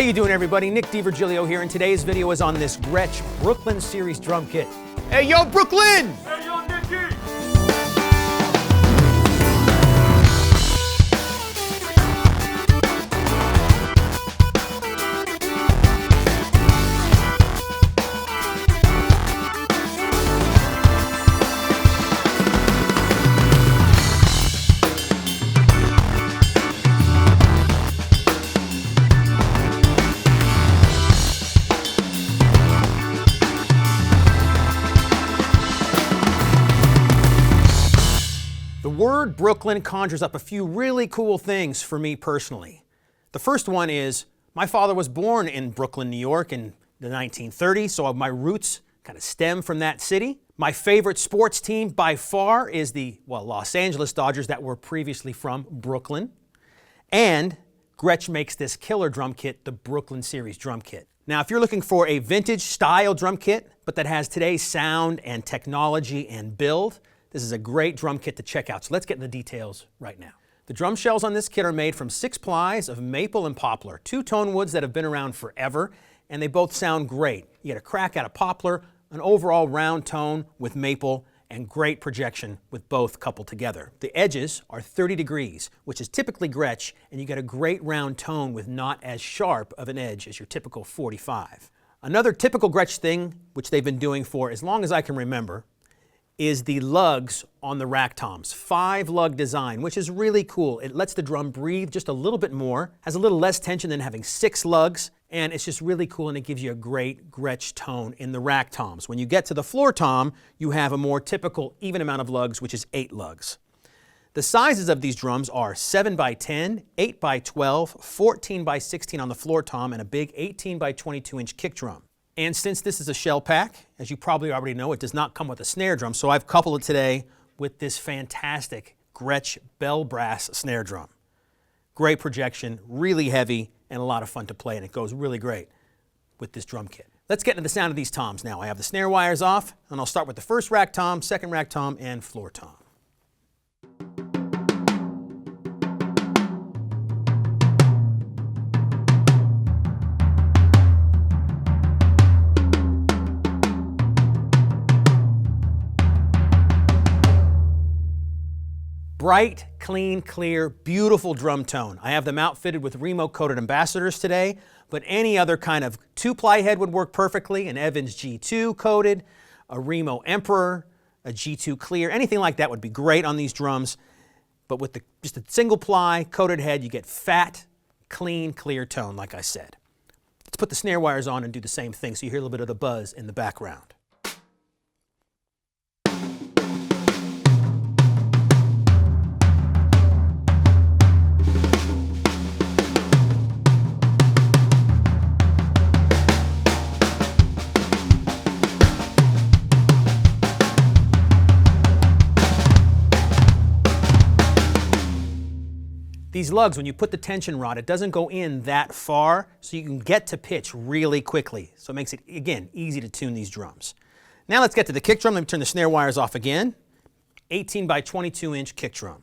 you doing, everybody? Nick DiVirgilio here, and today's video is on this Gretsch Brooklyn series drum kit. Hey, yo, Brooklyn! Hey, yo, Nicky! The word Brooklyn conjures up a few really cool things for me personally. The first one is, my father was born in Brooklyn, New York in the 1930s, so my roots kind of stem from that city. My favorite sports team by far is the, Los Angeles Dodgers that were previously from Brooklyn. And Gretsch makes this killer drum kit, the Brooklyn series drum kit. Now, if you're looking for a vintage style drum kit, but that has today's sound and technology and build, this is a great drum kit to check out. So let's get into the details right now. The drum shells on this kit are made from 6 plies of maple and poplar, two tone woods that have been around forever, and they both sound great. You get a crack out of poplar, an overall round tone with maple, and great projection with both coupled together. The edges are 30 degrees, which is typically Gretsch, and you get a great round tone with not as sharp of an edge as your typical 45. Another typical Gretsch thing, which they've been doing for as long as I can remember, is the lugs on the rack toms. 5 lug design, which is really cool. It lets the drum breathe just a little bit more, has a little less tension than having 6 lugs, and it's just really cool, and it gives you a great Gretsch tone in the rack toms. When you get to the floor tom, you have a more typical even amount of lugs, which is 8 lugs. The sizes of these drums are 7 by 10, 8 by 12, 14 by 16 on the floor tom, and a big 18 by 22 inch kick drum. And since this is a shell pack, as you probably already know, it does not come with a snare drum, so I've coupled it today with this fantastic Gretsch bell brass snare drum. Great projection, really heavy, and a lot of fun to play, and it goes really great with this drum kit. Let's get into the sound of these toms now. I have the snare wires off, and I'll start with the first rack tom, second rack tom, and floor tom. Bright, clean, clear, beautiful drum tone. I have them outfitted with Remo coated ambassadors today, but any other kind of 2-ply head would work perfectly, an Evans G2 coated, a Remo Emperor, a G2 clear, anything like that would be great on these drums. But with just a single ply coated head, you get fat, clean, clear tone, like I said. Let's put the snare wires on and do the same thing so you hear a little bit of the buzz in the background. These lugs, when you put the tension rod, it doesn't go in that far, so you can get to pitch really quickly. So it makes it, again, easy to tune these drums. Now let's get to the kick drum. Let me turn the snare wires off again. 18 by 22 inch kick drum.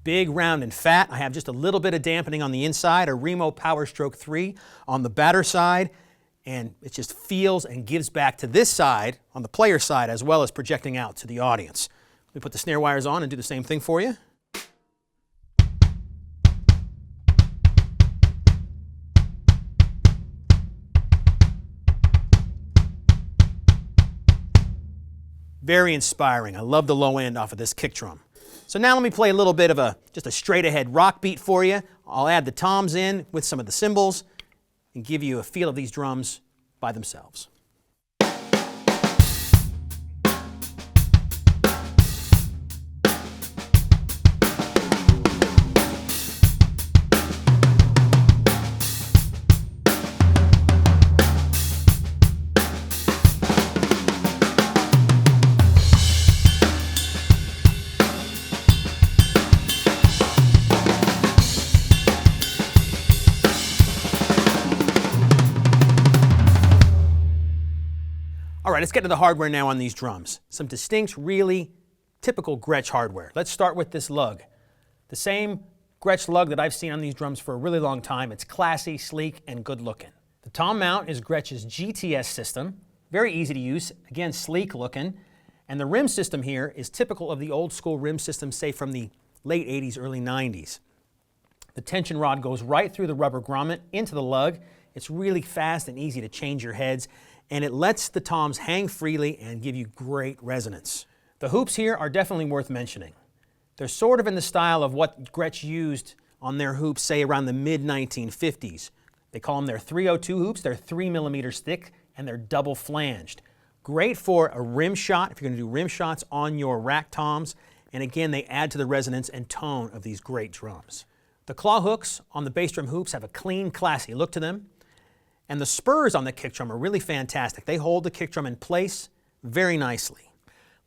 Big, round, and fat. I have just a little bit of dampening on the inside, a Remo Power Stroke 3 on the batter side. And it just feels and gives back to this side, on the player side, as well as projecting out to the audience. Let me put the snare wires on and do the same thing for you. Very inspiring. I love the low end off of this kick drum. So now let me play a little bit of just a straight ahead rock beat for you. I'll add the toms in with some of the cymbals and give you a feel of these drums by themselves. let's get to the hardware now on these drums. Some distinct, really typical Gretsch hardware. Let's start with this lug. The same Gretsch lug that I've seen on these drums for a really long time. It's classy, sleek, and good looking. The tom mount is Gretsch's GTS system. Very easy to use, again, sleek looking. And the rim system here is typical of the old school rim system, say from the late 80s, early 90s. The tension rod goes right through the rubber grommet into the lug. It's really fast and easy to change your heads, and it lets the toms hang freely and give you great resonance. The hoops here are definitely worth mentioning. They're sort of in the style of what Gretsch used on their hoops, say around the mid-1950s. They call them their 302 hoops. They're 3 millimeters thick, and they're double flanged. Great for a rim shot, if you're going to do rim shots on your rack toms, and again, they add to the resonance and tone of these great drums. The claw hooks on the bass drum hoops have a clean, classy look to them, and the spurs on the kick drum are really fantastic. They hold the kick drum in place very nicely.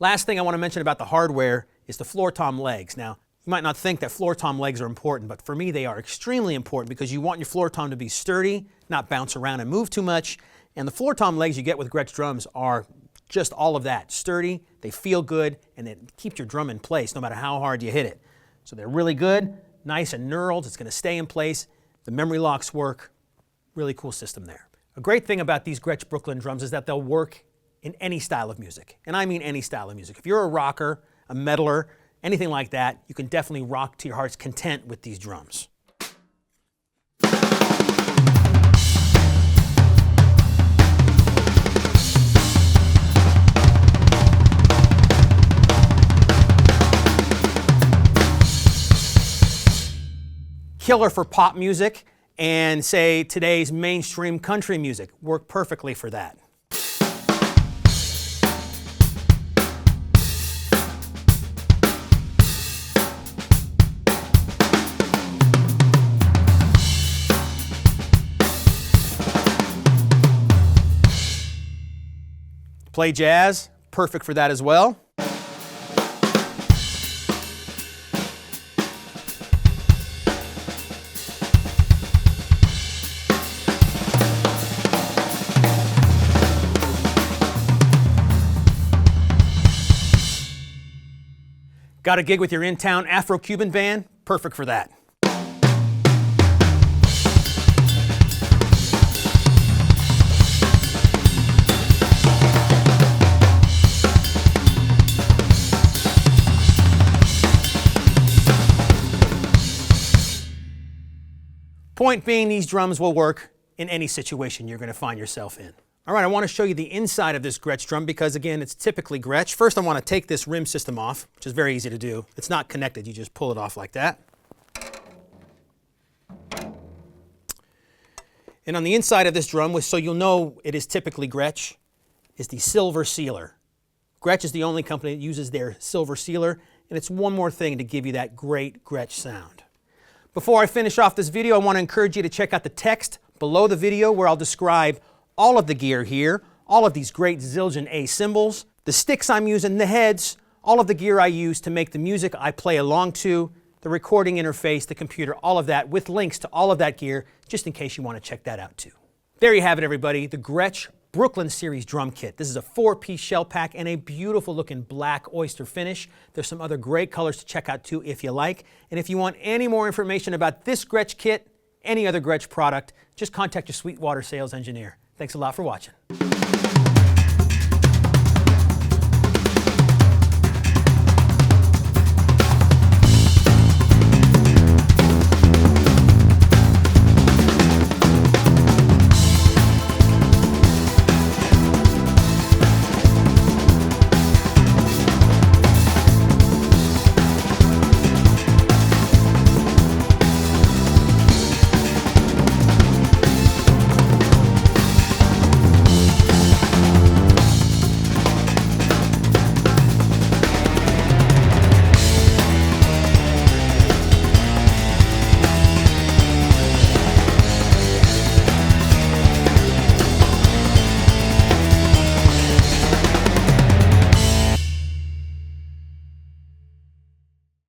Last thing I want to mention about the hardware is the floor tom legs. Now, you might not think that floor tom legs are important, but for me they are extremely important because you want your floor tom to be sturdy, not bounce around and move too much. And the floor tom legs you get with Gretsch drums are just all of that. Sturdy, they feel good, and it keeps your drum in place no matter how hard you hit it. So they're really good, nice and knurled. It's going to stay in place. The memory locks work. Really cool system there. A great thing about these Gretsch Brooklyn drums is that they'll work in any style of music. And I mean any style of music. If you're a rocker, a metaler, anything like that, you can definitely rock to your heart's content with these drums. Killer for pop music and, say, today's mainstream country music. Work perfectly for that. Play jazz, perfect for that as well. Got a gig with your in-town Afro-Cuban band? Perfect for that. Point being, these drums will work in any situation you're going to find yourself in. All right, I want to show you the inside of this Gretsch drum because, again, it's typically Gretsch. First, I want to take this rim system off, which is very easy to do. It's not connected. You just pull it off like that. And on the inside of this drum, so you'll know it is typically Gretsch, is the silver sealer. Gretsch is the only company that uses their silver sealer, and it's one more thing to give you that great Gretsch sound. Before I finish off this video, I want to encourage you to check out the text below the video where I'll describe all of the gear here, all of these great Zildjian A cymbals, the sticks I'm using, the heads, all of the gear I use to make the music I play along to, the recording interface, the computer, all of that, with links to all of that gear, just in case you want to check that out too. There you have it, everybody, the Gretsch Brooklyn Series drum kit. This is a 4-piece shell pack and a beautiful looking black oyster finish. There's some other great colors to check out too if you like. And if you want any more information about this Gretsch kit, any other Gretsch product, just contact your Sweetwater sales engineer. Thanks a lot for watching.